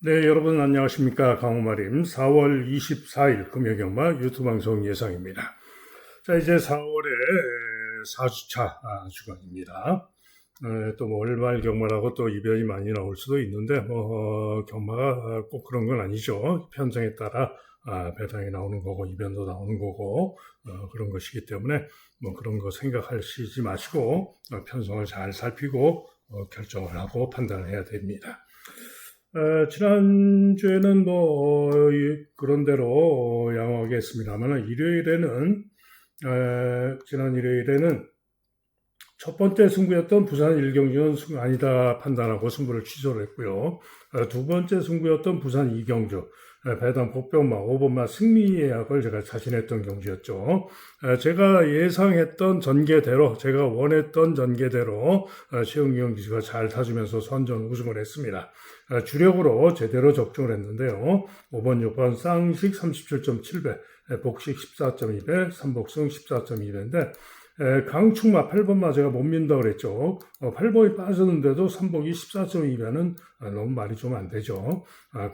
네, 여러분 안녕하십니까. 강호마림 4월 24일 금요경마 유튜브 방송 예상입니다. 자, 이제 4월에 4주차 주간입니다. 또 월말 경마라고 또 이변이 많이 나올 수도 있는데 경마가 꼭 그런 건 아니죠. 편성에 따라 배당이 나오는 거고 이변도 나오는 거고 그런 것이기 때문에 그런 거 생각하시지 마시고 편성을 잘 살피고 결정을 하고 판단을 해야 됩니다. 지난주에는 그런 대로 양호하게 했습니다만, 지난 일요일에는 첫 번째 승부였던 부산 일경주는 아니다 판단하고 승부를 취소를 했고요. 두 번째 승부였던 부산 이경주, 배당 복병마 5번마 승리예약을 제가 자신했던 경주였죠. 제가 예상했던 전개대로, 제가 원했던 전개대로 최은기 경주가 잘 타주면서 선전 우승을 했습니다. 주력으로 제대로 적중을 했는데요. 5번, 6번 쌍식 37.7배, 복식 14.2배, 삼복승 14.2배인데 강축마 8번마 제가 못 민다고 그랬죠. 8번이 빠졌는데도 3복이 14.2배는 너무 말이 좀 안 되죠.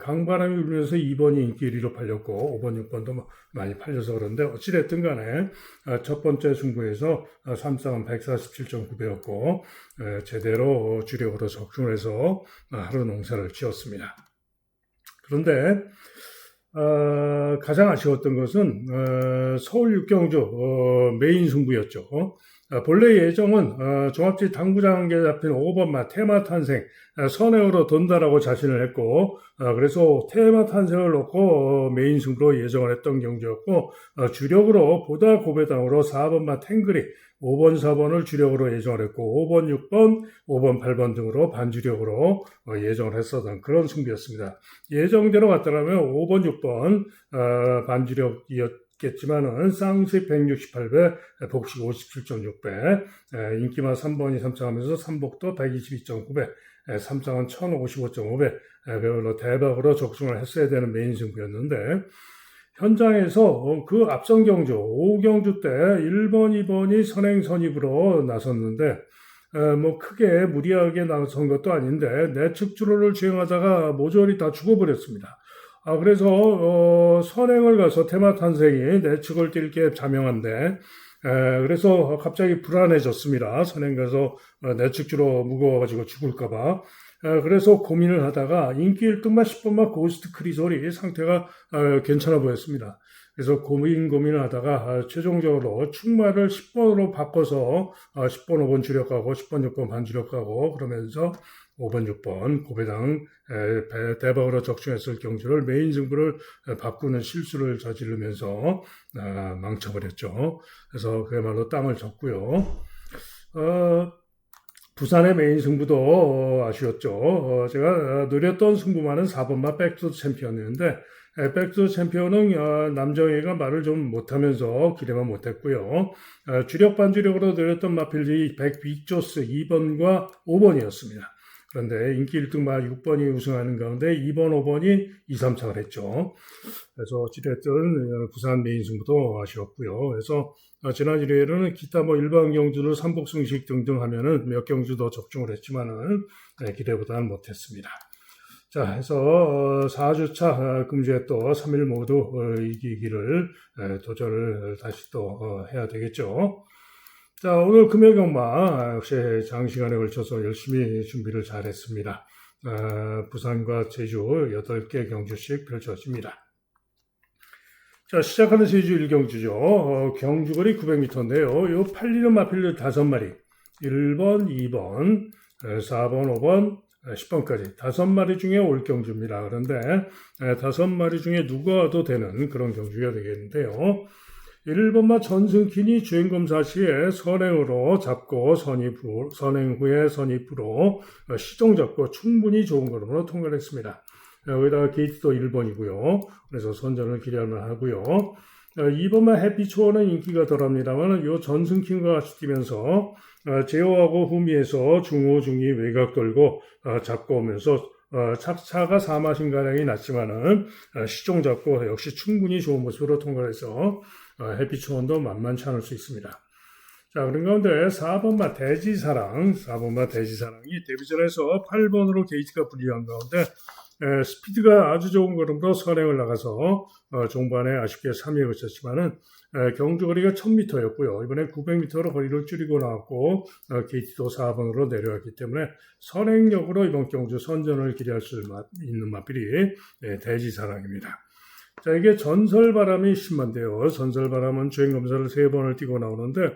강바람이 불면서 2번이 인기 1위로 팔렸고 5번, 6번도 많이 팔려서 그런데 어찌됐든 간에 첫 번째 승부에서 3쌍은 147.9배였고 제대로 주력으로 적중을 해서 하루 농사를 지었습니다. 그런데 가장 아쉬웠던 것은 서울 육경주 메인 승부였죠. 본래 예정은 종합지 당구장에 잡힌 5번마 테마 탄생 선행으로 돈다라고 자신을 했고 그래서 테마 탄생을 놓고 메인 승부로 예정을 했던 경주였고 주력으로 보다 고배당으로 4번마 탱그리 5번, 4번을 주력으로 예정을 했고 5번, 6번, 5번, 8번 등으로 반주력으로 예정을 했었던 그런 승부였습니다. 예정대로 갔더라면 5번, 6번 반주력이었겠지만은 쌍식 168배, 복식 57.6배, 인기만 3번이 3장하면서 3복도 122.9배, 3장은 1055.5배, 그걸로 대박으로 적중을 했어야 되는 메인 승부였는데 현장에서 그 앞선 경주, 5경주 때 1번, 2번이 선행 선입으로 나섰는데 크게 무리하게 나선 것도 아닌데 내측 주로를 주행하다가 모조리 다 죽어버렸습니다. 그래서 선행을 가서 테마 탄생이 내측을 뛸게 자명한데 그래서 갑자기 불안해졌습니다. 선행 가서 내측 주로 무거워가지고 죽을까봐. 그래서 고민을 하다가 인기 1등만 10번만 고스트 크리솔이 상태가 괜찮아 보였습니다. 그래서 고민을 하다가 최종적으로 축마를 10번으로 바꿔서 10번, 5번 주력하고 10번, 6번 반주력하고 그러면서 5번, 6번 고배당 대박으로 적중했을 경주를 메인 승부를 바꾸는 실수를 저지르면서 망쳐버렸죠. 그래서 그야말로 땅을 졌고요. 부산의 메인 승부도 아쉬웠죠. 제가 노렸던 승부만은 4번마 백투 챔피언이었는데 백투 챔피언은 남정희가 말을 좀 못하면서 기대만 못했고요. 주력 반주력으로 노렸던 마필이 백빅조스 2번과 5번이었습니다. 그런데 인기 1등마 6번이 우승하는 가운데 2번, 5번이 2, 3차를 했죠. 그래서 어찌됐든 부산 메인 승부도 아쉬웠고요. 그래서 지난 일요일에는 기타 일반 경주를 삼복승식 등등 하면은 몇 경주 더 적중을 했지만은 기대보다는 못했습니다. 자, 해서 4주차 금주에 또 3일 모두 이기기를 도전을 다시 또 해야 되겠죠. 자, 오늘 금요경마 역시 장시간에 걸쳐서 열심히 준비를 잘했습니다. 부산과 제주 8개 경주씩 펼쳐집니다. 자, 시작하는 제주 1경주죠. 경주거리 900m인데요. 요 팔리는 마필들 5마리, 1번, 2번, 4번, 5번, 10번까지 5마리 중에 올 경주입니다. 그런데 5마리 중에 누가 와도 되는 그런 경주가 되겠는데요. 1번마 전승킨이 주행검사 시에 선행으로 잡고 선행 후에 선입으로 시종 잡고 충분히 좋은 걸음으로 통과를 했습니다. 여기다가 게이트도 1번이고요. 그래서 선전을 기대할 하고요. 2번마 해피초어는 인기가 덜합니다만 요 전승킨과 같이 뛰면서 제어하고 후미에서 중호, 중위 외곽 돌고 잡고 오면서 차가 4마신가량이 났지만은 시종 잡고 역시 충분히 좋은 모습으로 통과해서 해피초원도 만만치 않을 수 있습니다. 자, 그런 가운데 4번마 대지사랑이 데뷔전에서 8번으로 게이트가 불리한 가운데 스피드가 아주 좋은 걸음으로 선행을 나가서 종반에 아쉽게 3위에 그쳤지만은 경주 거리가 1000m였고요. 이번에 900m로 거리를 줄이고 나왔고 KT도 4번으로 내려왔기 때문에 선행력으로 이번 경주 선전을 기대할 수 있는 마필이 대지사랑입니다. 자, 이게 전설바람이 10만대요. 전설바람은 주행검사를 3번을 뛰고 나오는데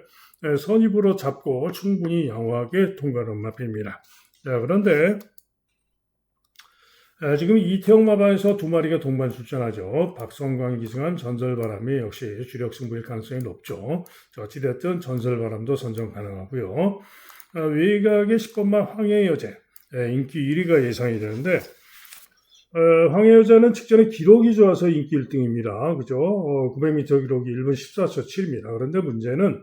선입으로 잡고 충분히 양호하게 통과하는 마필입니다. 자, 그런데 지금 이태영 마방에서 2마리가 동반 출전하죠. 박성광 기승한 전설바람이 역시 주력 승부일 가능성이 높죠. 어찌됐든 전설바람도 선정 가능하고요. 외곽의 10번마 황해여제 인기 1위가 예상이 되는데 황해여자는 직전에 기록이 좋아서 인기 1등입니다. 그죠? 900m 기록이 1분 14초 7입니다. 그런데 문제는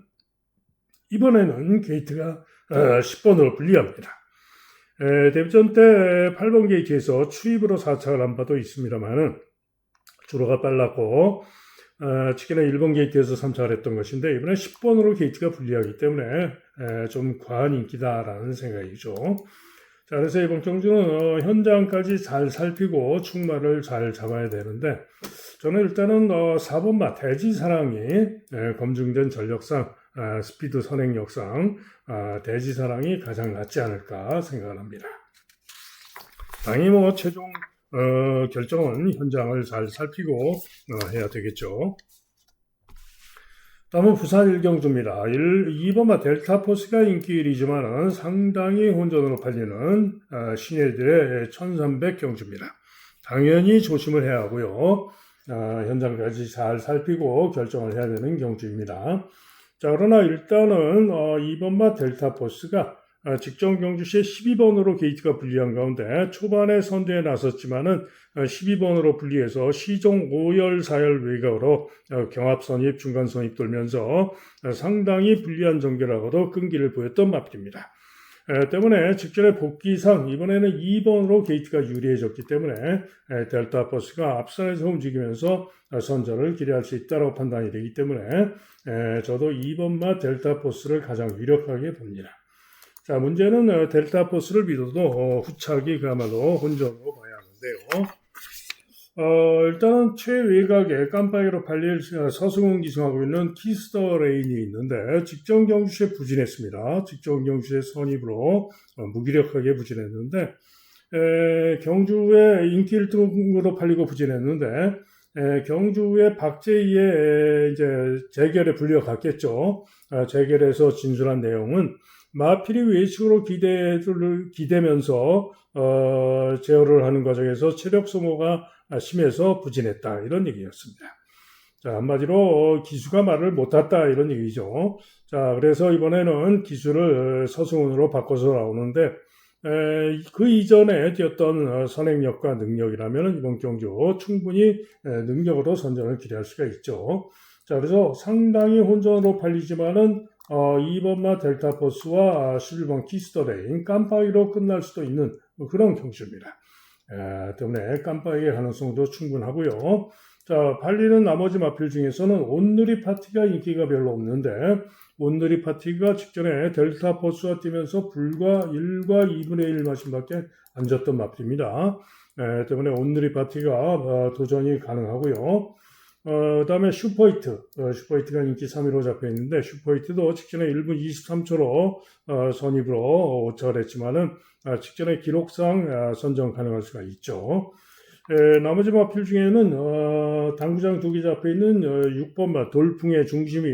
이번에는 게이트가 10번으로 불리합니다. 데뷔전 때 8번 게이트에서 추입으로 4착을 한 바도 있습니다만은 주로가 빨랐고 직전에 1번 게이트에서 3착을 했던 것인데 이번에 10번으로 게이트가 불리하기 때문에 좀 과한 인기다라는 생각이죠. 자, 그래서 이번 경주는 현장까지 잘 살피고 충마를 잘 잡아야 되는데 저는 일단은 4번마 대지사랑이 검증된 전력상 스피드 선행력상 대지사랑이 가장 낫지 않을까 생각을 합니다. 당연히 뭐 최종 결정은 현장을 잘 살피고 해야 되겠죠. 다음은 부산 일경주입니다. 2번마 델타포스가 인기 1위지만 상당히 혼전으로 팔리는 신예들의 1300 경주입니다. 당연히 조심을 해야 하고요. 현장까지 잘 살피고 결정을 해야 되는 경주입니다. 자, 그러나 일단은 2번마 델타포스가 직전 경주 시에 12번으로 게이트가 불리한 가운데 초반에 선두에 나섰지만은 12번으로 분리해서 시종 5열, 4열 외곽으로 경합 선입, 중간 선입 돌면서 상당히 불리한 전개라고도 끈기를 보였던 마필입니다. 때문에 직전에 복귀상 이번에는 2번으로 게이트가 유리해졌기 때문에 델타포스가 앞선에서 움직이면서 선전을 기대할 수 있다고 판단이 되기 때문에 저도 2번마 델타포스를 가장 유력하게 봅니다. 자, 문제는 델타포스를 믿어도 후착이 그야말로 혼전으로 봐야 하는데요. 일단은 최외곽에 깜빡이로 팔릴 서승훈 기승하고 있는 키스더 레인이 있는데 직전 경주시에 부진했습니다. 직전 경주시에 선입으로 무기력하게 부진했는데 경주에 인기 1등으로 팔리고 부진했는데 경주의 박재희의 이제 재결에 불려갔겠죠. 재결에서 진술한 내용은 마필이 외측으로 기대면서 제어를 하는 과정에서 체력 소모가 심해서 부진했다 이런 얘기였습니다. 자, 한마디로 기수가 말을 못했다 이런 얘기죠. 자, 그래서 이번에는 기수를 서승훈으로 바꿔서 나오는데 그 이전에 뛰었던 선행력과 능력이라면 이번 경주 충분히 능력으로 선전을 기대할 수가 있죠. 자, 그래서 상당히 혼전으로 팔리지만은 2번마 델타포스와 11번 키스더레인 깜빡이로 끝날 수도 있는 그런 경주입니다. 때문에 깜빡이의 가능성도 충분하고요. 자, 팔리는 나머지 마필 중에서는 온누리 파티가 인기가 별로 없는데 온누리 파티가 직전에 델타포스와 뛰면서 불과 1과 2분의 1 마신밖에 안 졌던 마필입니다. 때문에 온누리 파티가 도전이 가능하고요. 다음에 슈퍼히트가 인기 3위로 잡혀 있는데 슈퍼히트도 직전에 1분 23초로 선입으로 오차를 했지만은 직전에 기록상 선정 가능할 수가 있죠. 나머지 마필 중에는 당구장 2개 잡혀 있는 6번마 돌풍의 중심이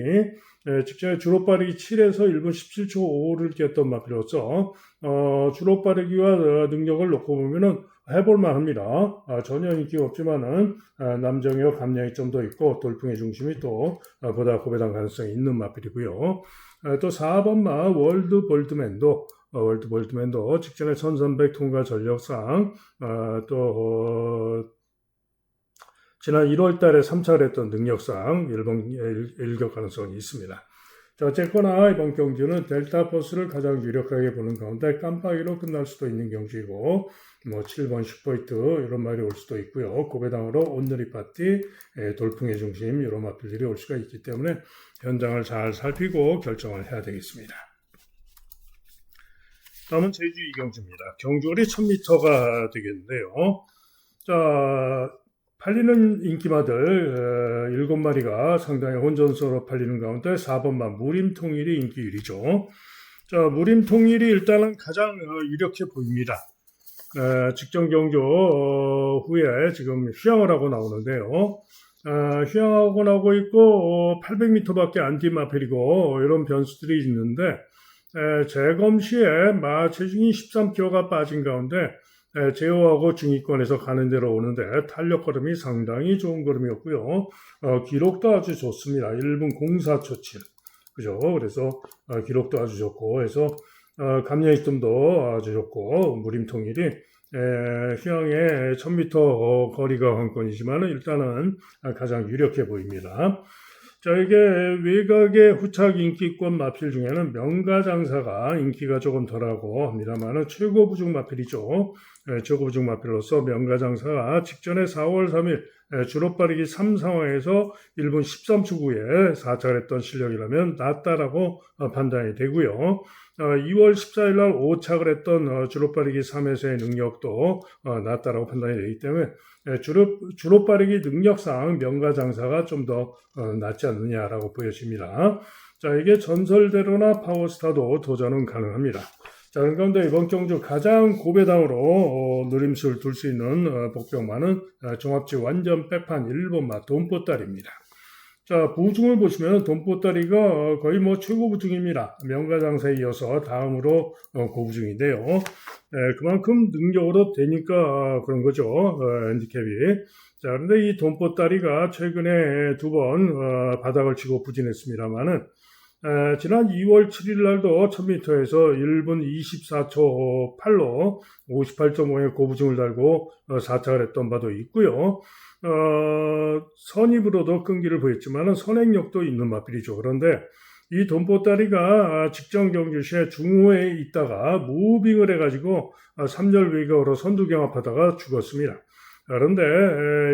직전에 주로 빠르기 7에서 1분 17초 5를 뛰었던 마필로서 주로 빠르기와 능력을 놓고 보면은 해볼만 합니다. 전혀 인기가 없지만은 남정혁 감량이 좀 더 있고 돌풍의 중심이 또 보다 고배당 가능성이 있는 마필이고요. 또 4번마 월드 볼드맨도 직전에 1300 통과 전력상 또 지난 1월 달에 3착을 했던 능력상 일격 가능성이 있습니다. 자, 어쨌거나 이번 경주는 델타포스를 가장 유력하게 보는 가운데 깜빡이로 끝날 수도 있는 경주이고 뭐 7번 슈퍼히트 이런 말이 올 수도 있고요. 고배당으로 온누리 파티, 돌풍의 중심 이런 마필들이 올 수가 있기 때문에 현장을 잘 살피고 결정을 해야 되겠습니다. 다음은 제주 이경주입니다. 경주거리 1000m가 되겠는데요. 자, 팔리는 인기마들 7마리가 상당히 혼전수로 팔리는 가운데 4번마 무림통일이 인기 1위죠. 자, 무림통일이 일단은 가장 유력해 보입니다. 직전 경주 후에 지금 휴양을 하고 나오는데요. 휴양하고 나오고 있고 800m밖에 안 뛴 마필이고 이런 변수들이 있는데 재검 시에 체중이 13kg가 빠진 가운데 제어하고 중위권에서 가는 대로 오는데 탄력 걸음이 상당히 좋은 걸음이었고요. 기록도 아주 좋습니다. 1분 04초 7. 그죠? 그래서 기록도 아주 좋고 해서 감량이뜸도 아주 좋고 무림통일이 휴양에 1000m 거리가 관건이지만 일단은 가장 유력해 보입니다. 자, 이게 외곽의 후착 인기권 마필 중에는 명가장사가 인기가 조금 덜하고 합니다만 최고 부중 마필이죠. 최고 부중 마필로서 명가장사가 직전에 4월 3일 주로 빠르기 3 상황에서 1분 13초 9에 4착을 했던 실력이라면 낫다라고 판단이 되고요. 2월 14일 날 5착을 했던 주로 빠르기 3에서의 능력도 낫다라고 판단이 되기 때문에 주로 빠르기 능력상 명가장사가 좀 더 낫지 않느냐라고 보여집니다. 자, 이게 전설대로나 파워스타도 도전은 가능합니다. 자, 그런 가운데 이번 경주 가장 고배당으로 노림수를 둘 수 있는 복병마는 종합지 완전 백판 1번마 돈보따리입니다. 자, 부중을 보시면 돈보따리가 거의 최고 부중입니다. 명가장사에 이어서 다음으로 고부중인데요. 그만큼 능력으로 되니까 그런 거죠. 핸디캡이. 자, 그런데 이 돈보따리가 최근에 2번 바닥을 치고 부진했습니다만은 지난 2월 7일 날도 1000m에서 1분 24초 8로 58.5의 고부중을 달고 4착을 했던 바도 있고요. 선입으로도 끈기를 보였지만 선행력도 있는 마필이죠. 그런데 이 돈보따리가 직전 경주 시에 중후에 있다가 무빙을 해가지고 3절 외곽으로 선두경합하다가 죽었습니다. 그런데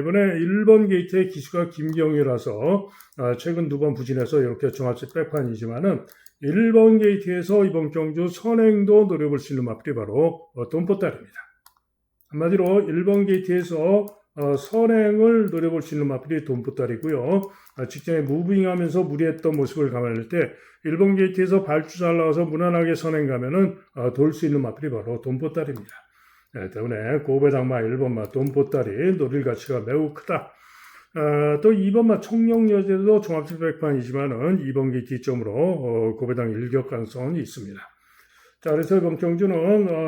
이번에 1번 게이트의 기수가 김경유라서 최근 2번 부진해서 이렇게 종합지 백판이지만은 1번 게이트에서 이번 경주 선행도 노려볼 수 있는 마필이 바로 돈보따리입니다. 한마디로 1번 게이트에서 선행을 노려볼 수 있는 마필이 돈보따리고요. 직전에 무빙하면서 무리했던 모습을 감안할 때 1번 게이트에서 발주 잘 나와서 무난하게 선행 가면은 돌 수 있는 마필이 바로 돈보따리입니다. 때문에 고배당마 1번마 돈보따리 노릴 가치가 매우 크다. 또 2번마 청룡여제도 종합지 백판이지만은 2번 게이트 이점으로 고배당 일격 가능성은 있습니다. 자, 그래서 이번 경주는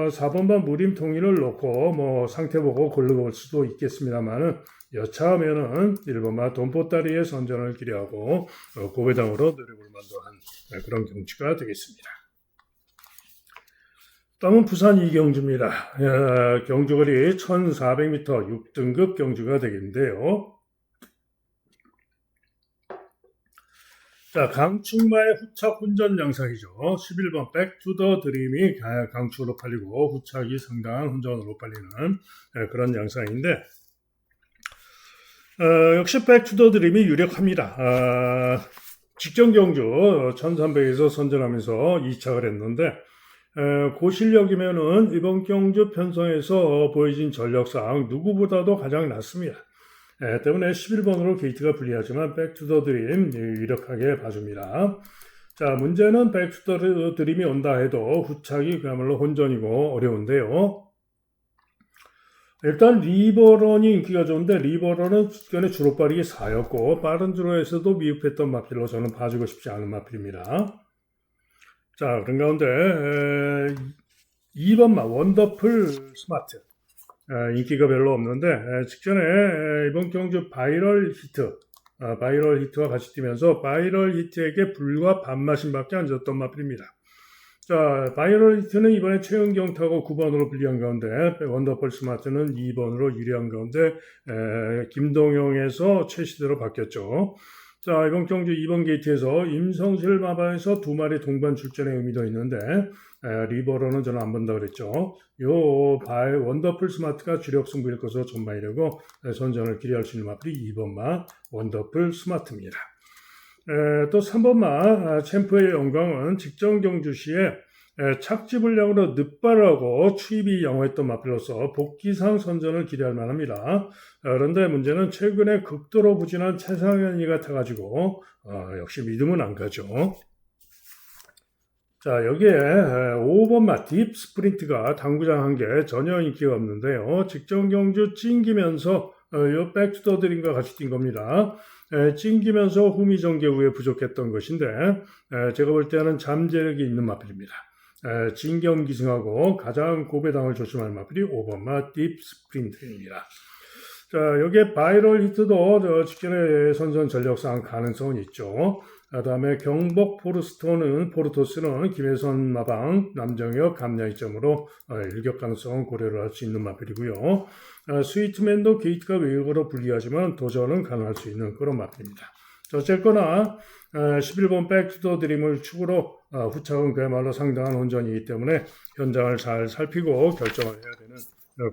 4번만 무림통일을 놓고 상태 보고 골라볼 수도 있겠습니다만은 여차하면은 1번만 돈보따리의 선전을 기대하고 고배당으로 노려볼 만도한 그런 경주가 되겠습니다. 다음은 부산 이경주입니다. 경주거리 1400m 6등급 경주가 되겠는데요. 자, 강충마의 후착 훈전 양상이죠. 11번 백투더 드림이 강축으로 팔리고 후착이 상당한 훈전으로 팔리는 그런 양상인데 역시 백투더 드림이 유력합니다. 직전 경주 1300에서 선전하면서 2착을 했는데 그 실력이면은 이번 경주 편성에서 보여진 전력상 누구보다도 가장 낫습니다. 때문에 11번으로 게이트가 불리하지만 백투더 드림 유력하게 봐줍니다. 자, 문제는 백투더 드림이 온다 해도 후착이 그야말로 혼전이고 어려운데요. 일단 리버런이 인기가 좋은데 리버런은 직전에 주로 빠르기 4였고 빠른 주로에서도 미흡했던 마필로 저는 봐주고 싶지 않은 마필입니다. 자, 그런 가운데 2번마 원더풀 스마트 인기가 별로 없는데 직전에 이번 경주 바이럴 히트와 같이 뛰면서 바이럴 히트에게 불과 반마신밖에 안 졌던 마필입니다. 자, 바이럴 히트는 이번에 최은경 타고 9번으로 불리한 가운데 원더풀 스마트는 2번으로 유리한 가운데 김동영에서 최시대로 바뀌었죠. 자, 이번 경주 2번 게이트에서 임성실 마바에서 2마리 동반 출전의 의미도 있는데 리버로는 저는 안 본다 그랬죠. 요 원더풀 스마트가 주력 승부일 것으로 전망이되고 선전을 기대할 수 있는 마필이 2번마 원더풀 스마트입니다. 또 3번마 챔프의 영광은 직전 경주 시에 착지 불량으로 늦발하고 추입이 양호했던 마필로서 복귀상 선전을 기대할 만합니다. 그런데 문제는 최근에 극도로 부진한 최상현이가 타가지고 역시 믿음은 안 가죠. 자, 여기에 5번 마 딥 스프린트가 당구장 한 개 전혀 인기가 없는데요. 직전 경주 찡기면서 요 백투더 드림과 같이 뛴 겁니다. 찡기면서 후미 전개 후에 부족했던 것인데 제가 볼 때는 잠재력이 있는 마필입니다. 진겸 기승하고 가장 고배당을 조심할 마필이 5번 마 딥 스프린트입니다. 자, 여기에 바이럴 히트도 직전에 선전 전력상 가능성은 있죠. 그 다음에 경복 포르토스는 김혜선 마방, 남정혁 감량이점으로 일격 가능성은 고려를 할 수 있는 마필이고요. 스위트맨도 게이트가 외곽으로 불리하지만 도전은 가능할 수 있는 그런 마필입니다. 어쨌거나 11번 백투더 드림을 축으로 후착은 그야말로 상당한 혼전이기 때문에 현장을 잘 살피고 결정을 해야 되는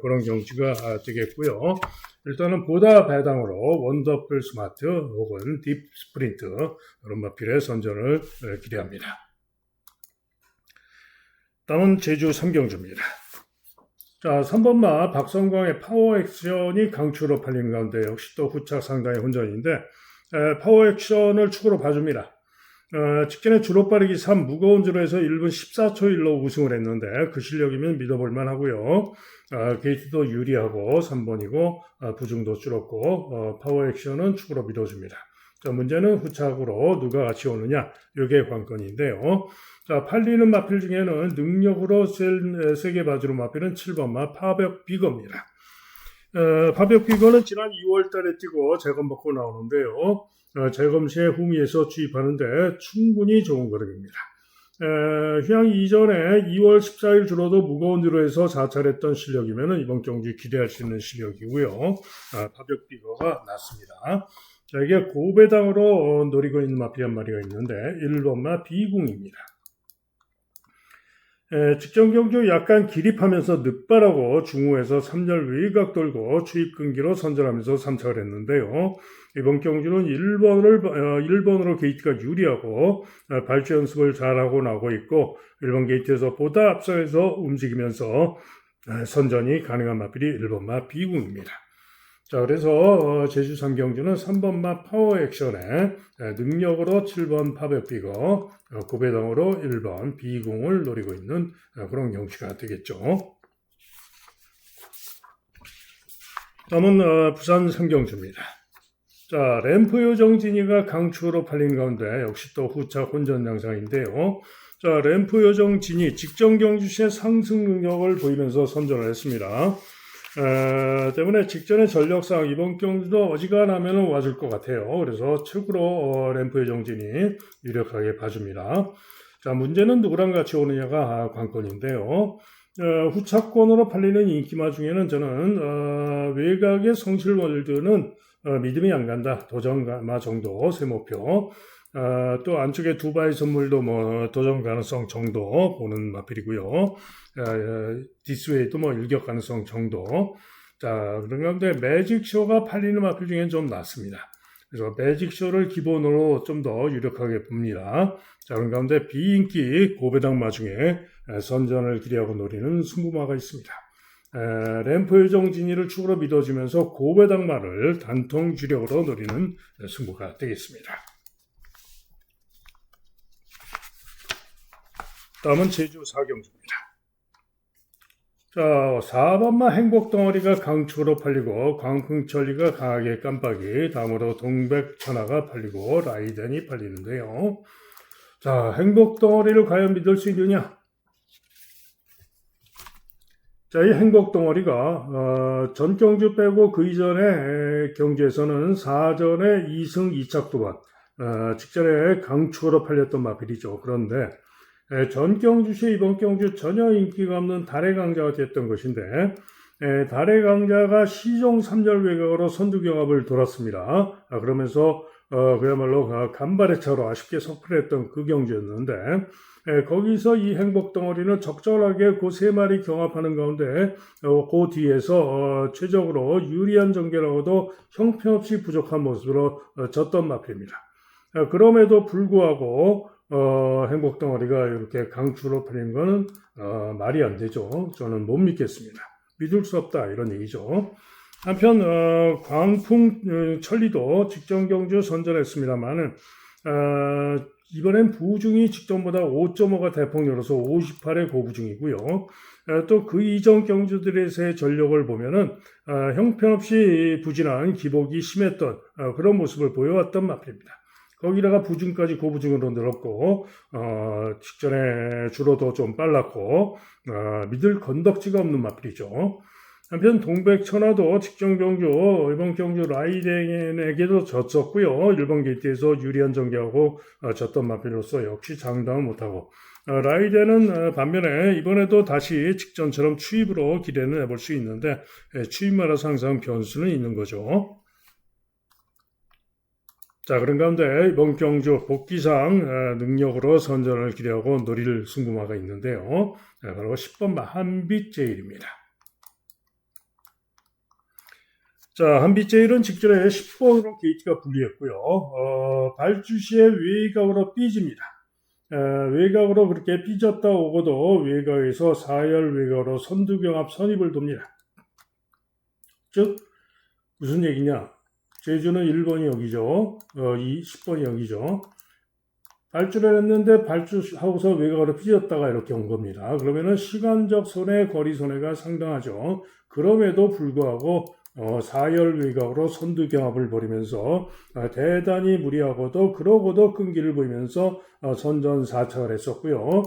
그런 경지가 되겠고요. 일단은 보다 배당으로 원더풀 스마트 혹은 딥 스프린트 이런 마필의 선전을 기대합니다. 다음은 제주 3경주입니다. 자, 3번마 박성광의 파워 액션이 강추로 팔린 가운데 역시 또 후착 상당히 혼전인데 파워 액션을 축으로 봐줍니다. 직전에 주로 빠르기 3 무거운 주로에서 1분 14초 1로 우승을 했는데 그 실력이면 믿어볼만 하고요. 게이트도 유리하고 3번이고 부중도 줄었고 파워 액션은 축으로 믿어줍니다. 자, 문제는 후착으로 누가 같이 오느냐 이게 관건인데요. 자, 팔리는 마필 중에는 능력으로 세게 봐주는 마필은 7번마 파벽 비거입니다. 파벽 비거는 지난 2월 달에 뛰고 재검 받고 나오는데요. 재검 시에 후미에서 주입하는데 충분히 좋은 그림입니다. 휴양 이전에 2월 14일 주로도 무거운 주로에서 자찰했던 실력이면 이번 경주 기대할 수 있는 실력이고요. 파벽 비거가 났습니다. 자, 이게 고배당으로 노리고 있는 마필 한 마리가 있는데 1번마 비궁입니다. 직전 경주 약간 기립하면서 늦발하고 중후에서 3열 외곽 돌고 추입 끈기로 선전하면서 3착을 했는데요. 이번 경주는 1번으로 게이트가 유리하고 발주 연습을 잘하고 나오고 있고 1번 게이트에서 보다 앞서서 움직이면서 선전이 가능한 마필이 1번마 비궁입니다. 자, 그래서 제주 3경주는 3번마 파워 액션에 능력으로 7번 파벽 비거, 고배당으로 1번 비궁을 노리고 있는 그런 경주가 되겠죠. 다음은 부산 3경주입니다. 자, 램프 요정 진이가 강추로 팔린 가운데 역시 또 후착 혼전 양상인데요. 자, 램프 요정 진이 직전 경주 시에 상승 능력을 보이면서 선전을 했습니다. 때문에 직전의 전력상 이번 경주도 어지간하면 와줄 것 같아요. 그래서 측으로 램프의 정진이 유력하게 봐줍니다. 자, 문제는 누구랑 같이 오느냐가 관건인데요. 후차권으로 팔리는 인기마 중에는 저는 외곽의 성실월드는 믿음이 안 간다. 도전마 정도 세모표. 또 안쪽에 두바이 선물도 도전 가능성 정도 보는 마필이고요. 디스웨이도 일격 가능성 정도. 자, 그런 가운데 매직쇼가 팔리는 마필 중엔 좀 낫습니다. 그래서 매직쇼를 기본으로 좀 더 유력하게 봅니다. 자, 그런 가운데 비인기 고배당마 중에 선전을 기대하고 노리는 승부마가 있습니다. 램프 요정 진이를 축으로 믿어주면서 고배당마를 단통 주력으로 노리는 승부가 되겠습니다. 다음은 제주 4경주입니다. 자, 4번마 행복덩어리가 강추로 팔리고 광풍천리가 강하게 깜빡이, 다음으로 동백천하가 팔리고 라이덴이 팔리는데요. 자, 행복덩어리를 과연 믿을 수 있느냐? 자, 이 행복덩어리가 전 경주 빼고 그 이전의 경주에서는 4전에 2승 2착 2번 직전에 강추로 팔렸던 마필이죠. 그런데 전 경주 시 이번 경주 전혀 인기가 없는 달의 강자가 됐던 것인데 달의 강자가 시종 3절 외곽으로 선두경합을 돌았습니다. 그러면서 그야말로 간발의 차로 아쉽게 석패했던 그 경주였는데 거기서 이 행복덩어리는 적절하게 그 세 마리 경합하는 가운데 그 뒤에서 최적으로 유리한 전개라고도 형편없이 부족한 모습으로 졌던 마필입니다. 그럼에도 불구하고 행복덩어리가 이렇게 강추로 팔린 거는 말이 안 되죠. 저는 못 믿겠습니다. 믿을 수 없다 이런 얘기죠. 한편 광풍 천리도 직전 경주 선전했습니다만은 이번엔 부중이 직전보다 5.5가 대폭 늘어서 58의 고부중이고요. 또 그 이전 경주들에서의 전력을 보면은 형편없이 부진한 기복이 심했던 그런 모습을 보여왔던 마필입니다. 거기다가 부중까지 고부중으로 늘었고 직전에 줄어도 좀 빨랐고 믿을 건덕지가 없는 마필이죠. 한편 동백천하도 직전 경주 이번 경주 라이덴에게도 졌었고요. 일본 게이트에서 유리한 전개하고 졌던 마필로서 역시 장담을 못하고 라이덴은 반면에 이번에도 다시 직전처럼 추입으로 기대는 해볼 수 있는데 추입마다 항상 변수는 있는 거죠. 자, 그런 가운데 이번 경주 복귀상 능력으로 선전을 기대하고 노릴 승부마가 있는데요. 바로 10번마 한빛제일입니다. 자, 한빛제일은 직전에 10번으로 게이트가 불리했고요. 발주시에 외곽으로 삐집니다. 외곽으로 그렇게 삐졌다 오고도 외곽에서 4열 외곽으로 선두경합 선입을 돕니다. 즉 무슨 얘기냐? 제주는 1번이 여기죠. 10번이 여기죠. 발주를 했는데 발주하고서 외곽으로 삐졌다가 이렇게 온 겁니다. 그러면은 시간적 손해, 거리 손해가 상당하죠. 그럼에도 불구하고 4열 외곽으로 선두경합을 벌이면서 대단히 무리하고도 그러고도 끈기를 보이면서 선전 4착을 했었고요.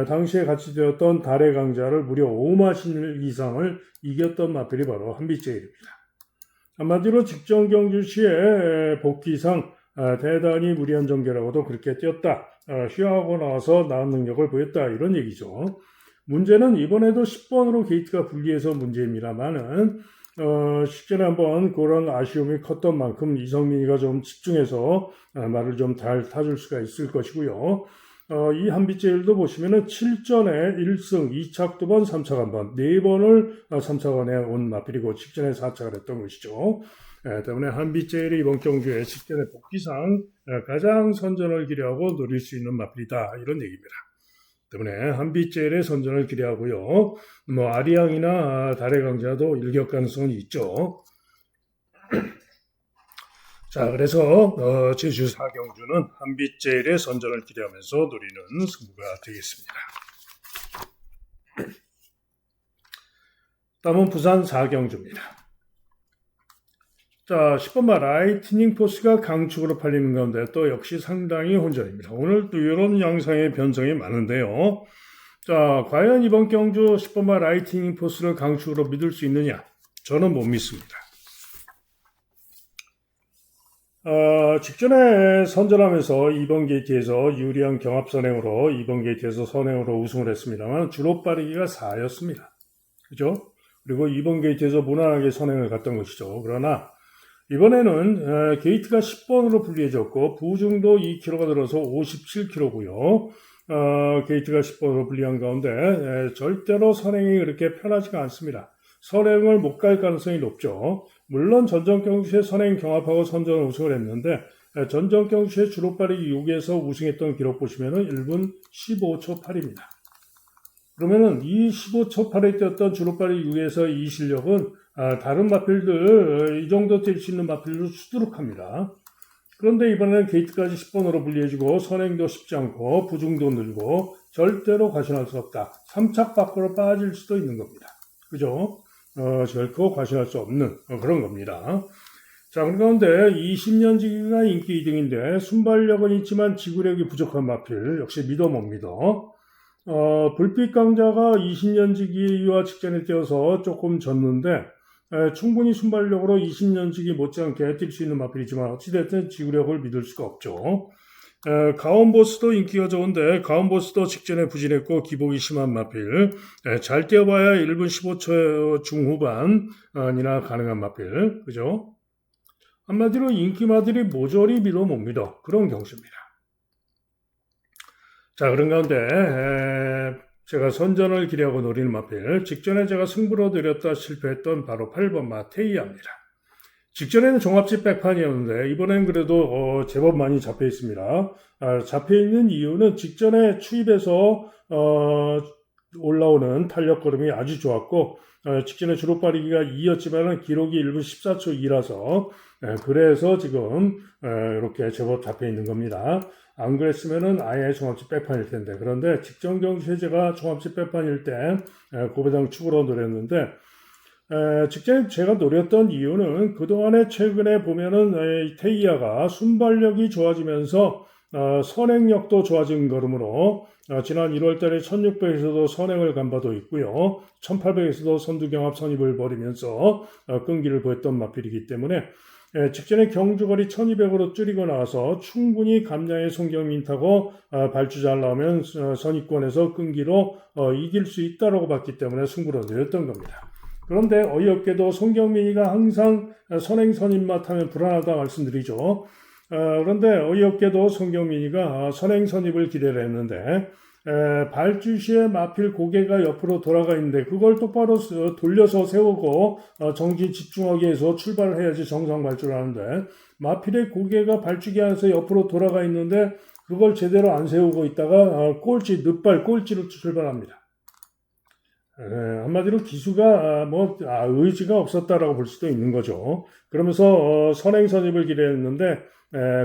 당시에 같이 되었던 달의 강자를 무려 5마신 이상을 이겼던 마필이 바로 한빛제일입니다. 한마디로 직전 경주 시에 복귀상 대단히 무리한 전개라고도 그렇게 뛰었다. 휴하고 나와서 나은 능력을 보였다. 이런 얘기죠. 문제는 이번에도 10번으로 게이트가 불리해서 문제입니다만은 직전에 한번 그런 아쉬움이 컸던 만큼 이성민이가 좀 집중해서 말을 좀 잘 타줄 수가 있을 것이고요. 이 한빛제일도 보시면은 7전에 1승, 2착 2번, 3착 1번, 4번을 3차관에 온 마필이고 직전에 4착을 했던 것이죠. 때문에 한빛제일이 이번 경주에 직전에 복귀상 가장 선전을 기대하고 노릴 수 있는 마필이다. 이런 얘기입니다. 때문에 한빛제일의 선전을 기대하고요. 아리앙이나 달의 강자도 일격 가능성이 있죠. 자, 그래서 제주 4경주는 한빛제일의 선전을 기대하면서 노리는 승부가 되겠습니다. 다음은 부산 4경주입니다. 자, 10번마 라이트닝 포스가 강축으로 팔리는 가운데 또 역시 상당히 혼전입니다. 오늘 또 이런 양상의 변성이 많은데요. 자, 과연 이번 경주 10번마 라이트닝 포스를 강축으로 믿을 수 있느냐? 저는 못 믿습니다. 직전에 선전하면서 2번 게이트에서 유리한 경합 선행으로 2번 게이트에서 선행으로 우승을 했습니다만 주로 빠르기가 4였습니다. 그죠? 그리고 2번 게이트에서 무난하게 선행을 갔던 것이죠. 그러나 이번에는 게이트가 10번으로 불리해졌고 부중도 2km가 들어서 57km고요. 게이트가 10번으로 불리한 가운데 절대로 선행이 그렇게 편하지가 않습니다. 선행을 못 갈 가능성이 높죠. 물론 전전 경주에 선행 경합하고 선전 우승을 했는데 전전 경주에 주로 빠르기 6에서 우승했던 기록 보시면은 1분 15초 8입니다. 그러면은 이 15초 8에 뛰었던 주로 빠르기 6에서 이 실력은 다른 마필들 이 정도 뛸 수 있는 마필도 수두룩합니다. 그런데 이번에는 게이트까지 10번으로 불리해지고 선행도 쉽지 않고 부중도 늘고 절대로 과신할 수 없다. 3착 밖으로 빠질 수도 있는 겁니다. 그죠? 결코 과신할 수 없는 그런 겁니다. 자, 그런 가운데 20년지기가 인기 2등인데 순발력은 있지만 지구력이 부족한 마필 역시 믿어 못 믿어. 불빛 강자가 20년지기와 직전에 뛰어서 조금 졌는데 충분히 순발력으로 20년지기 못지않게 뛸 수 있는 마필이지만 어찌됐든 지구력을 믿을 수가 없죠. 가온보스도 인기가 좋은데 가온보스도 직전에 부진했고 기복이 심한 마필. 잘 뛰어봐야 1분 15초 중후반이나 가능한 마필. 그죠? 한마디로 인기마들이 모조리 믿어 못 믿어. 그런 경수입니다. 자, 그런 가운데 제가 선전을 기대하고 노리는 마필. 직전에 제가 승부로 드렸다 실패했던 바로 8번 마테이아입니다. 직전에는 종합집 백판이었는데 이번엔 그래도 제법 많이 잡혀 있습니다. 잡혀 있는 이유는 직전에 추입해서 올라오는 탄력 걸음이 아주 좋았고 직전에 주로빠르기가 2였지만 기록이 일부 14초 2라서 그래서 지금 이렇게 제법 잡혀 있는 겁니다. 안 그랬으면은 아예 종합집 백판일 텐데 그런데 직전 경주에 제가 종합집 백판일 때 고배당 축으로 노렸는데 직전에 제가 노렸던 이유는 그동안에 최근에 보면은 테이아가 순발력이 좋아지면서 선행력도 좋아진 걸음으로 지난 1월달에 1600에서도 선행을 간 바도 있고요. 1800에서도 선두경합 선입을 벌이면서 끈기를 보였던 마필이기 때문에 직전에 경주거리 1200으로 줄이고 나서 충분히 감량의 송경민 타고 발주 잘 나오면 선입권에서 끈기로 이길 수 있다고 봤기 때문에 승부로 내렸던 겁니다. 그런데 어이없게도 송경민이가 항상 선행 선입만 타면 불안하다 말씀드리죠. 그런데 어이없게도 송경민이가 선행 선입을 기대를 했는데 발주 시에 마필 고개가 옆으로 돌아가 있는데 그걸 똑바로 돌려서 세우고 정지 집중하게 해서 출발을 해야지 정상 발주를 하는데 마필의 고개가 발주기 안에서 옆으로 돌아가 있는데 그걸 제대로 안 세우고 있다가 꼴찌, 늦발 꼴찌로 출발합니다. 한마디로 기수가 의지가 없었다라고 볼 수도 있는 거죠. 그러면서 선행 선입을 기대했는데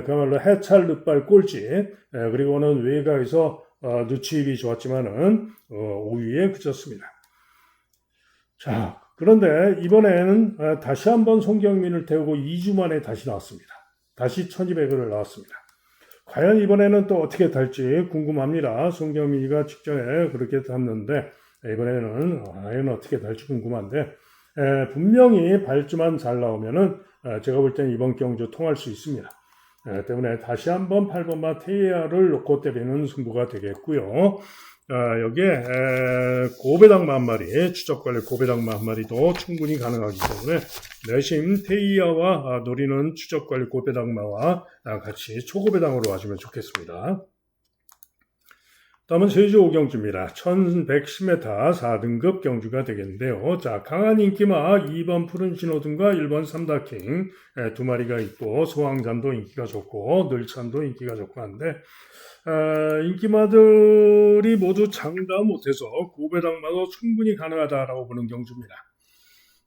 그야말로 해찰 늦발 꼴찌 그리고는 외곽에서 늦추입이 좋았지만은 5위에 그쳤습니다. 자, 그런데 이번에는 다시 한번 송경민을 태우고 2주 만에 다시 나왔습니다. 다시 1200을 나왔습니다. 과연 이번에는 또 어떻게 탈지 궁금합니다. 송경민이가 직전에 그렇게 탔는데 이번에는 과연 어떻게 탈지 궁금한데 분명히 발주만 잘 나오면은 제가 볼 때는 이번 경주 통할 수 있습니다. 때문에 다시 한번 8번마 테이아를 놓고 때리는 승부가 되겠고요. 여기에 고배당마 한 마리, 추적관리 고배당마 한 마리도 충분히 가능하기 때문에 내심 테이아와 노리는 추적관리 고배당마와 같이 초고배당으로 하시면 좋겠습니다. 다음은 제주 5경주입니다. 1110m 4등급 경주가 되겠는데요. 자, 강한 인기마 2번 푸른 신호등과 1번 삼다킹 두 마리가 있고 소왕잔도 인기가 좋고 늘찬도 인기가 좋고 한데 인기마들이 모두 장담 못해서 고배당마도 충분히 가능하다라고 보는 경주입니다.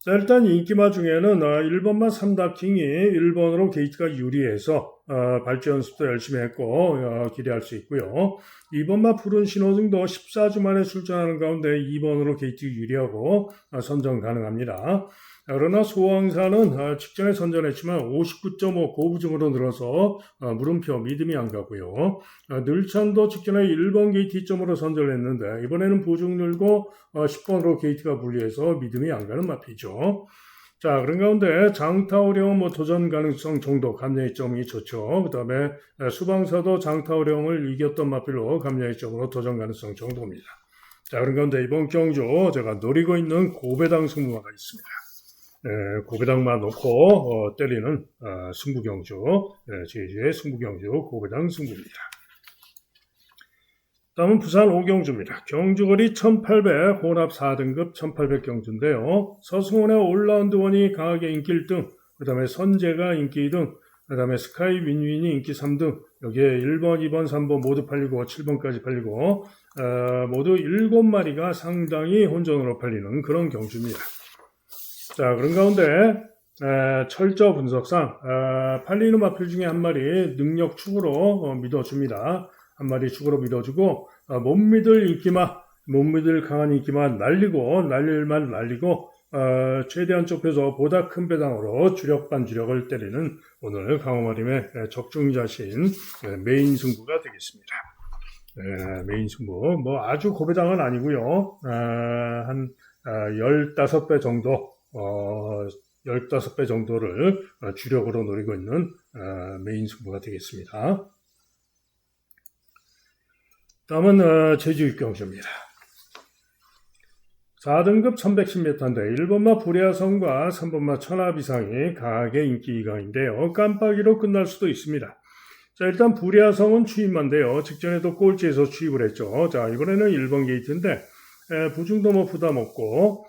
자, 일단 인기마 중에는 1번마 삼다킹이 1번으로 게이트가 유리해서 발주 연습도 열심히 했고 기대할 수 있고요. 2번마 푸른 신호등도 14주 만에 출전하는 가운데 2번으로 게이트 유리하고 선전 가능합니다. 그러나 소왕사는 직전에 선전했지만 59.5 고부증으로 늘어서 물음표 믿음이 안 가고요. 늘찬도 직전에 1번 게이트 2점으로 선전을 했는데 이번에는 부중 늘고 10번으로 게이트가 분리해서 믿음이 안 가는 마피죠. 자, 그런 가운데 장타오령 도전 가능성 정도 감량의 점이 좋죠. 그 다음에 수방사도 장타오령을 이겼던 마필로 감량의 점으로 도전 가능성 정도입니다. 자, 그런 가운데 이번 경주 제가 노리고 있는 고배당 승부가 있습니다. 고배당만 놓고 때리는 승부경주, 제주의 승부경주 고배당 승부입니다. 다음은 부산 5경주입니다. 경주거리 1800 혼합 4등급 1800 경주인데요. 서승원의 올라운드원이 강하게 인기 1등, 그 다음에 선재가 인기 2등, 그 다음에 스카이 윈윈이 인기 3등, 여기에 1번, 2번, 3번 모두 팔리고 7번까지 팔리고 모두 7마리가 상당히 혼전으로 팔리는 그런 경주입니다. 자, 그런 가운데 철저 분석상 팔리는 마필 중에 한 마리 능력 축으로 믿어줍니다. 한 마리 축으로 믿어주고 못 믿을 인기마, 못 믿을 강한 인기만 날릴만 날리고 최대한 좁혀서 보다 큰 배당으로 주력 반주력을 때리는 오늘 강호마림의 적중자신 메인 승부가 되겠습니다. 메인 승부 아주 고배당은 아니고요. 한 15배 정도 15배 정도를 주력으로 노리고 있는 메인 승부가 되겠습니다. 다음은 제주 6경주입니다. 4등급 1110m인데 1번마 불야성과 3번마 천하비상이 강하게 인기 이강인데요. 깜빡이로 끝날 수도 있습니다. 자, 일단 불야성은 추입만데요. 직전에도 꼴찌에서 추입을 했죠. 자, 이번에는 1번 게이트인데 부중도 부담 없고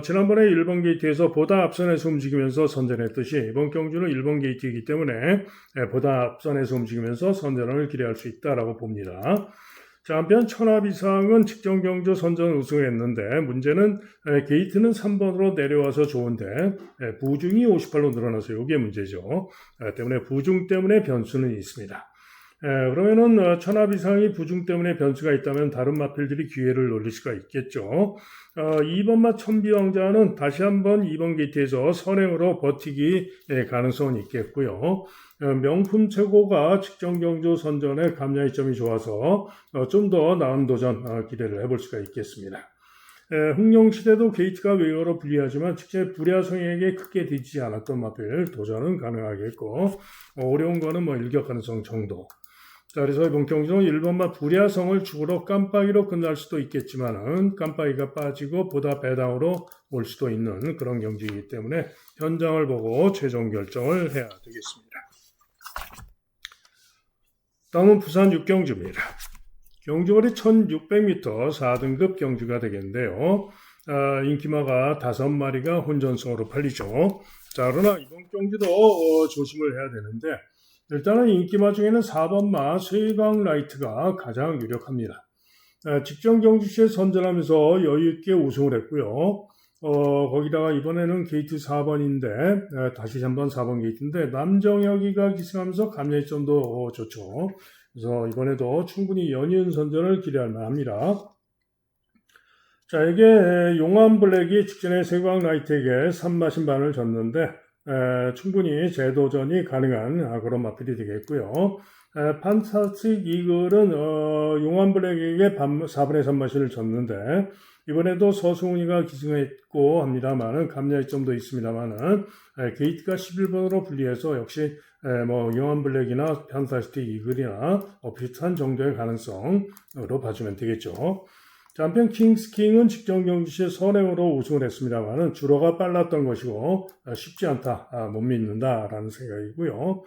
지난번에 1번 게이트에서 보다 앞선에서 움직이면서 선전했듯이 이번 경주는 1번 게이트이기 때문에 보다 앞선에서 움직이면서 선전을 기대할 수 있다라고 봅니다. 자, 한편 천하비상은 직전 경주 선전 우승을 했는데 문제는 게이트는 3번으로 내려와서 좋은데 부중이 58로 늘어나서 이게 문제죠. 때문에 부중 때문에 변수는 있습니다. 그러면은 천하비상이 부중 때문에 변수가 있다면 다른 마필들이 기회를 노릴 수가 있겠죠. 2번마 천비왕자는 다시 한번 2번 게이트에서 선행으로 버티기 가능성은 있겠고요. 명품 최고가 직전 경주 선전에 감량이점이 좋아서 좀 더 나은 도전 기대를 해볼 수가 있겠습니다. 흥룡시대도 게이트가 외곽으로 불리하지만 직접 불야성에게 크게 뒤지지 않았던 마필 도전은 가능하겠고 어려운 거는 일격 가능성 정도. 자, 그래서 이번 경주는 1번마 불야성을 축으로 깜빡이로 끝날 수도 있겠지만은 깜빡이가 빠지고 보다 배당으로 올 수도 있는 그런 경주이기 때문에 현장을 보고 최종 결정을 해야 되겠습니다. 다음은 부산 6경주입니다. 경주거리 1600m 4등급 경주가 되겠는데요. 인기마가 5마리가 혼전성으로 팔리죠. 자, 그러나 이번 경주도 조심을 해야 되는데 일단은 인기마 중에는 4번마 쇠광라이트가 가장 유력합니다. 직전 경주시에 선전하면서 여유있게 우승을 했고요. 거기다가 이번에는 게이트 4번인데 다시 한번 4번 게이트인데 남정혁이가 기승하면서 감량점도 좋죠. 그래서 이번에도 충분히 연이은 선전을 기대할 만합니다. 자, 이게 용암블랙이 직전에 쇠광라이트에게 3마신반을 졌는데 충분히 재도전이 가능한 그런 마필이 되겠고요. 판타스틱 이글은 용암블랙에게 4분의 3마신을 졌는데 이번에도 서승훈이가 기승했고 합니다만은 감량의 점도 있습니다만은 게이트가 11번으로 분리해서 역시 용암블랙이나 판타스틱 이글이나 비슷한 정도의 가능성으로 봐주면 되겠죠. 자, 한편 킹스킹은 직전 경주시에 선행으로 우승을 했습니다만은 주로가 빨랐던 것이고 쉽지 않다, 못 믿는다라는 생각이고요.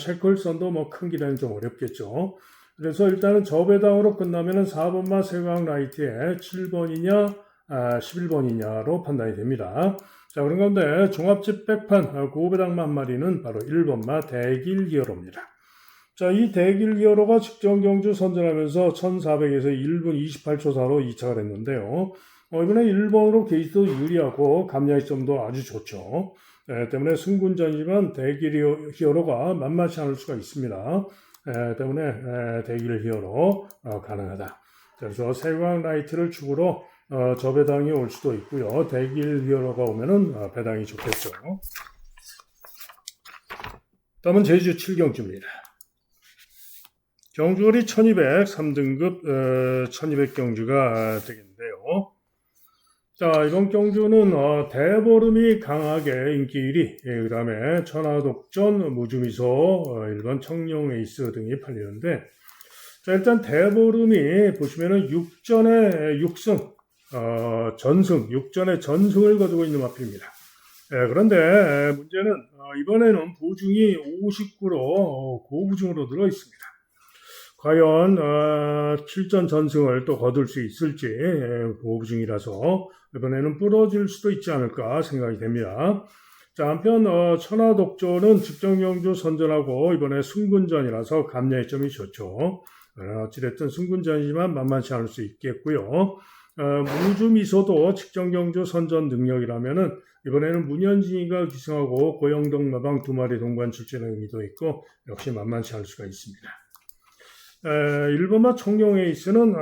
셰클선도 큰 기대는 좀 어렵겠죠. 그래서 일단은 저배당으로 끝나면은 4번마 세광라이트에 7번이냐 11번이냐로 판단이 됩니다. 자, 그런 가운데 종합집 백판 고배당마 한 마리는 바로 1번마 대길 히어로입니다. 자, 이 대길 히어로가 직전 경주 선전하면서 1400에서 1분 28초 사로 2차가 됐는데요. 이번에 1번으로 게이트도 유리하고 감량점도 아주 좋죠. 때문에 승군전이지만 대길 히어로가 만만치 않을 수가 있습니다. 때문에 대길 히어로 가능하다. 그래서 세광라이트를 축으로 저배당이 올 수도 있고요. 대길 히어로가 오면은 배당이 좋겠죠. 다음은 제주 7경주입니다. 경주거리 1200 3등급 1200경주가 되겠는데요. 자, 이번 경주는 대보름이 강하게 인기 1위, 그 다음에 천하독전, 무주미소, 1번 청룡에이스 등이 팔리는데 자, 일단 대보름이 보시면은 6전에 6승, 전승, 6전에 전승을 거두고 있는 마필입니다. 그런데 문제는 이번에는 부중이 59로 고부중으로 들어 있습니다. 과연 7전 전승을 또 거둘 수 있을지 고부중이라서 이번에는 부러질 수도 있지 않을까 생각이 됩니다. 자, 한편 천하독조는 직전 경주 선전하고 이번에 승군전이라서 감량의 점이 좋죠. 어찌됐든 승군전이지만 만만치 않을 수 있겠고요. 무주미소도 직전 경주 선전 능력이라면은 이번에는 문현진이가 기승하고 고영동 마방 2마리 동반 출전의 의미도 있고 역시 만만치 않을 수가 있습니다. 1번마 청룡에이스는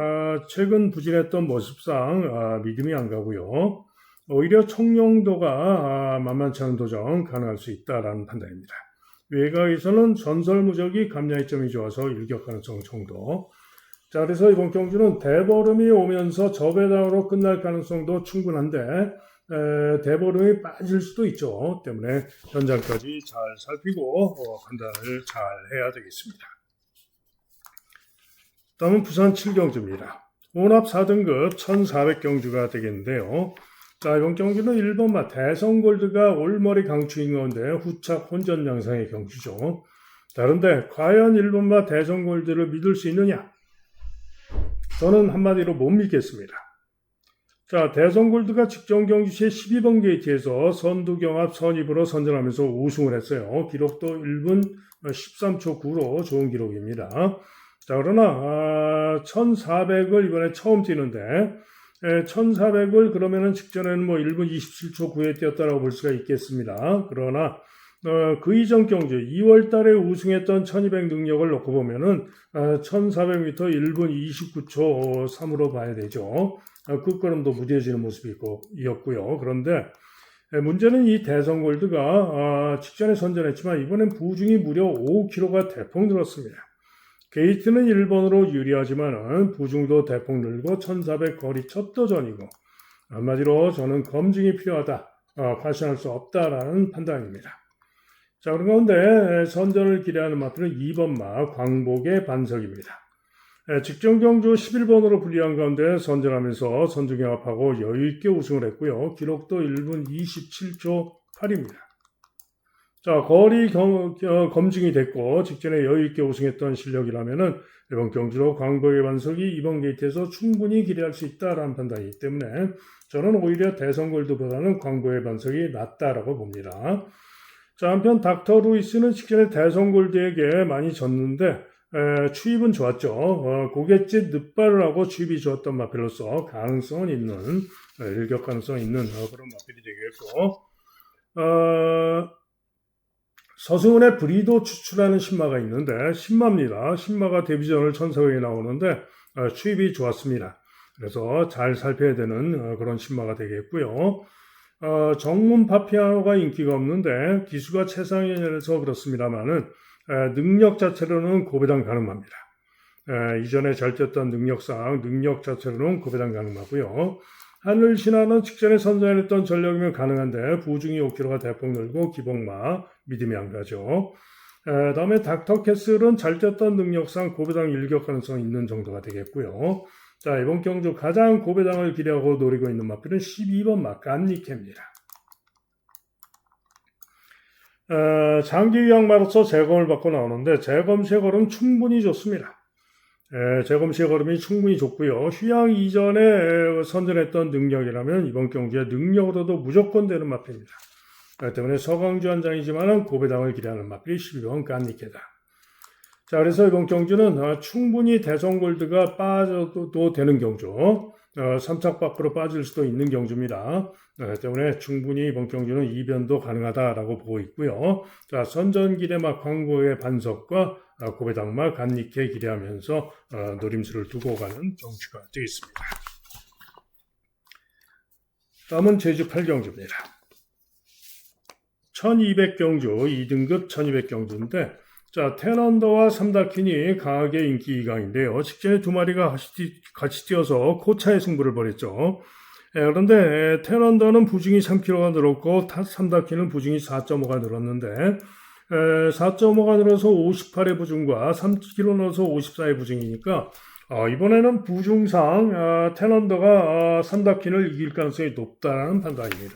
최근 부진했던 모습상 믿음이 안 가고요. 오히려 청룡도가 만만치 않은 도전 가능할 수 있다라는 판단입니다. 외곽에서는 전설무적이 감량의 점이 좋아서 일격 가능성 정도. 자, 그래서 이번 경주는 대보름이 오면서 저배당으로 끝날 가능성도 충분한데 대보름이 빠질 수도 있죠. 때문에 현장까지 잘 살피고 판단을 잘 해야 되겠습니다. 다음은 부산 7경주입니다. 혼합 4등급 1400경주가 되겠는데요. 자, 이번 경주는 1번마 대성골드가 올머리 강추인 가운데 후착 혼전 양상의 경주죠. 다른데 과연 1번마 대성골드를 믿을 수 있느냐? 저는 한마디로 못 믿겠습니다. 자, 대성골드가 직전 경주 시에 12번 게이트에서 선두경합 선입으로 선전하면서 우승을 했어요. 기록도 1분 13초 9로 좋은 기록입니다. 자, 그러나 1400을 이번에 처음 뛰는데 1400을 그러면은 직전에는 뭐 1분 27초 9에 뛰었다라고 볼 수가 있겠습니다. 그러나 그 이전 경주 2월 달에 우승했던 1200 능력을 놓고 보면은 1400m 1분 29초 3으로 봐야 되죠. 끝걸음도 무뎌지는 모습이었고요. 그런데 문제는 이 대성골드가 직전에 선전했지만 이번엔 부중이 무려 5kg가 대폭 늘었습니다. 게이트는 1번으로 유리하지만 부중도 대폭 늘고 1400 거리 첫 도전이고 한마디로 저는 검증이 필요하다, 과신할 수 없다라는 판단입니다. 자, 그런 가운데 선전을 기대하는 마필은 2번 마 광복의 반석입니다. 직전 경주 11번으로 불리한 가운데 선전하면서 선두경합하고 여유있게 우승을 했고요. 기록도 1분 27초 8입니다. 자, 거리 검증이 됐고 직전에 여유있게 우승했던 실력이라면은 이번 경주로 광복의 반석이 이번 게이트에서 충분히 기대할 수 있다라는 판단이기 때문에 저는 오히려 대성골드보다는 광복의 반석이 낫다라고 봅니다. 자, 한편 닥터 루이스는 직전에 대성골드에게 많이 졌는데 추입은 좋았죠. 고갯짓 늑발을 하고 추입이 좋았던 마필로서 가능성은 있는, 일격 가능성 있는 그런 마필이 되겠고, 서승훈의 브리도 추출하는 신마가 있는데 신마입니다. 신마가 데뷔전을 1400에 나오는데 추입이 좋았습니다. 그래서 잘 살펴야 되는 그런 신마가 되겠고요. 정문 파피아노가 인기가 없는데 기수가 최상위에서 그렇습니다만은 능력 자체로는 고배당 가능합니다. 이전에 잘 뛰었던 능력상 능력 자체로는 고배당 가능하고요. 하늘신화는 직전에 선전했던 전력이면 가능한데 부중이 5kg가 대폭 늘고 기복마 믿음이 안 가죠. 다음에 닥터 캐슬은 잘 뛰었던 능력상 고배당 일격 가능성이 있는 정도가 되겠고요. 자, 이번 경주 가장 고배당을 기대하고 노리고 있는 마필은 12번 마 깐니케입니다. 장기 위양마로서 재검을 받고 나오는데 재검 시의 걸음 충분히 좋습니다. 재검 시의 걸음이 충분히 좋고요. 휴양 이전에 선전했던 능력이라면 이번 경주에 능력으로도 무조건 되는 마필입니다. 때문에 서강주 한 장이지만 고배당을 기대하는 마필이 12번 깐니케다. 자, 그래서 이번 경주는 충분히 대성골드가 빠져도 되는 경주, 3착 밖으로 빠질 수도 있는 경주입니다. 때문에 충분히 이번 경주는 이변도 가능하다라고 보고 있고요. 자, 선전기대마 광고의 반석과 고배당마 간니케 기대하면서 노림수를 두고 가는 경주가 되겠습니다. 다음은 제주 8경주입니다. 1200경주, 2등급 1200경주인데 자, 텐언더와 삼다킨이 강하게 인기 2강인데요. 직전에 두 마리가 같이 뛰어서 코차의 승부를 벌였죠. 그런데 텐언더는 부중이 3kg가 늘었고 삼다킨은 부중이 4.5가 늘었는데 4.5가 늘어서 58의 부중과 3kg 늘어서 54의 부중이니까 이번에는 부중상 텐언더가 삼다킨을 이길 가능성이 높다는 판단입니다.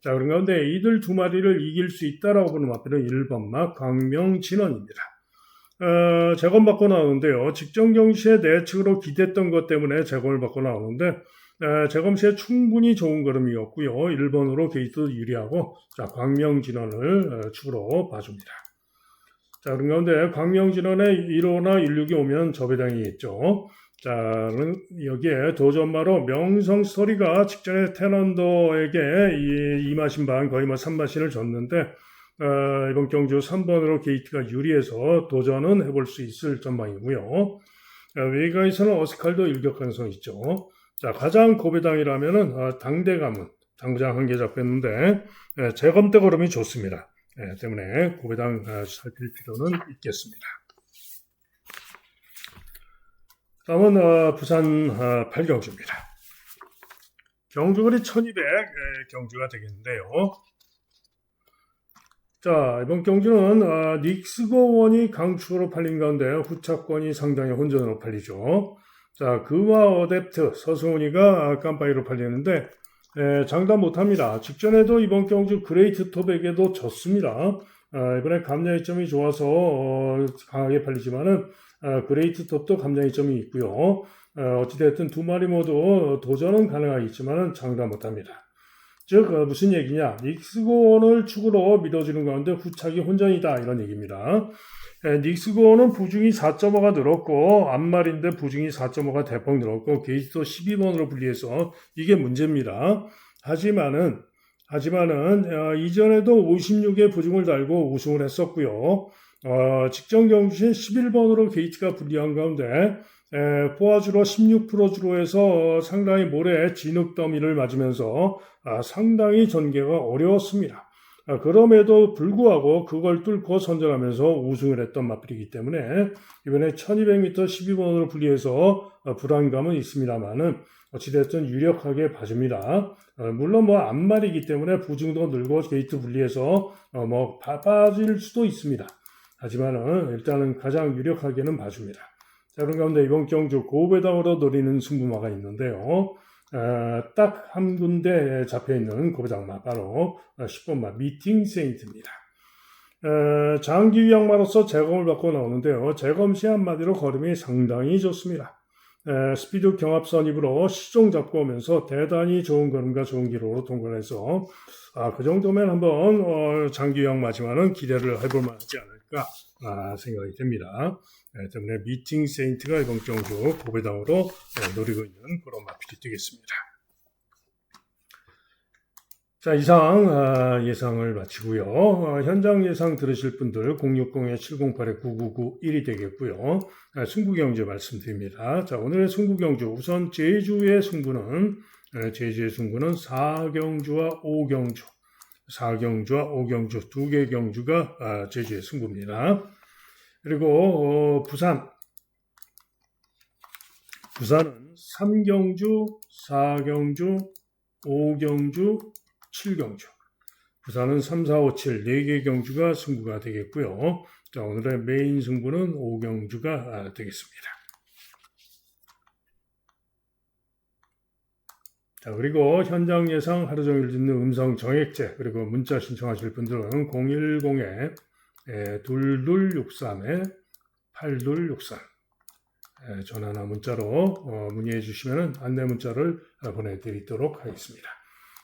자, 그런 가운데 이들 두 마리를 이길 수 있다라고 보는 마필은 1번마 광명진원입니다. 재검받고 나오는데요. 직전 경시에 내측으로 기댔던 것 때문에 재검을 받고 나오는데 재검 시에 충분히 좋은 걸음이었고요. 1번으로 게이트도 유리하고 자, 광명진원을 축으로 봐줍니다. 자, 그런 가운데 광명진원에 1호나 16이 오면 저배당이 있죠. 자, 여기에 도전마로 명성스토리가 직전에 텐언더에게 이마신반 거의 3마신을 줬는데 이번 경주 3번으로 게이트가 유리해서 도전은 해볼 수 있을 전망이고요. 외가에서는 어스칼도 일격 가능성이 있죠. 자, 가장 고배당이라면은 당대감은 당구장 한 개 잡혔는데 재검대 걸음이 좋습니다. 때문에 고배당 살필 필요는 있겠습니다. 다음은 부산 8경주입니다. 경주거리 1200 경주가 되겠는데요. 자, 이번 경주는 닉스고원이 강축으로 팔린 가운데 후차권이 상당히 혼전으로 팔리죠. 자, 그와 어댑트 서승훈이가 깜빡이로 팔리는데 장담 못합니다. 직전에도 이번 경주 그레이트 톱에게도 졌습니다. 이번에 감량이점이 좋아서 강하게 팔리지만은 그레이트 톱도 감량이점이 있고요. 어찌됐든 두 마리 모두 도전은 가능하겠지만 장담 못합니다. 즉 무슨 얘기냐, 닉스곤을 축으로 밀어주는 가운데 후착이 혼전이다 이런 얘기입니다. 닉스곤은 부중이 4.5가 늘었고 앞말인데 부중이 4.5가 대폭 늘었고 게이트도 12번으로 분리해서 이게 문제입니다. 하지만은 이전에도 56의 부중을 달고 우승을 했었고요. 직전 경주에 11번으로 게이트가 분리한 가운데 포화주로 16%주로 해서 상당히 모래 진흙 더미를 맞으면서 상당히 전개가 어려웠습니다. 그럼에도 불구하고 그걸 뚫고 선전하면서 우승을 했던 마필이기 때문에 이번에 1200m 12번으로 분리해서 불안감은 있습니다만은 어찌됐든 유력하게 봐줍니다. 물론 앞말이기 때문에 부중도 늘고 게이트 분리해서 빠질 수도 있습니다. 하지만은 일단은 가장 유력하게는 봐줍니다. 자, 그런 가운데 이번 경주 고배당으로 노리는 승부마가 있는데요. 딱 한 군데 잡혀있는 고배당마 바로 10번마 미팅 세인트입니다. 장기 위양마로서 재검을 받고 나오는데요. 재검 시 한마디로 걸음이 상당히 좋습니다. 스피드 경합 선입으로 시종 잡고 오면서 대단히 좋은 걸음과 좋은 기록으로 통과를 해서 그 정도면 한번 장기 위양마지만은 기대를 해볼 만하지 않을까 생각이 됩니다. 때문에 미팅 세인트가 이번 경주 고배당으로 노리고 있는 그런 마필이 되겠습니다. 자, 이상 예상을 마치고요. 현장 예상 들으실 분들 060-708-9991이 되겠고요. 승부 경주 말씀드립니다. 자, 오늘의 승부 경주 우선 제주의 승부는 4경주와 5경주, 4경주와 5경주 두 개 경주가 제주의 승부입니다. 그리고 부산은 3경주, 4경주, 5경주, 7경주. 부산은 3, 4, 5, 7 4개 경주가 승부가 되겠고요. 자, 오늘의 메인 승부는 5경주가 되겠습니다. 자, 그리고 현장 예상 하루 종일 듣는 음성 정액제 그리고 문자 신청하실 분들은 010-2263-8263 전화나 문자로 문의해 주시면 안내 문자를 보내드리도록 하겠습니다.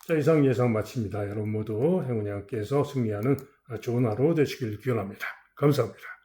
자, 이상 예상 마칩니다. 여러분 모두 행운이 함께해서 승리하는 좋은 하루 되시길 기원합니다. 감사합니다.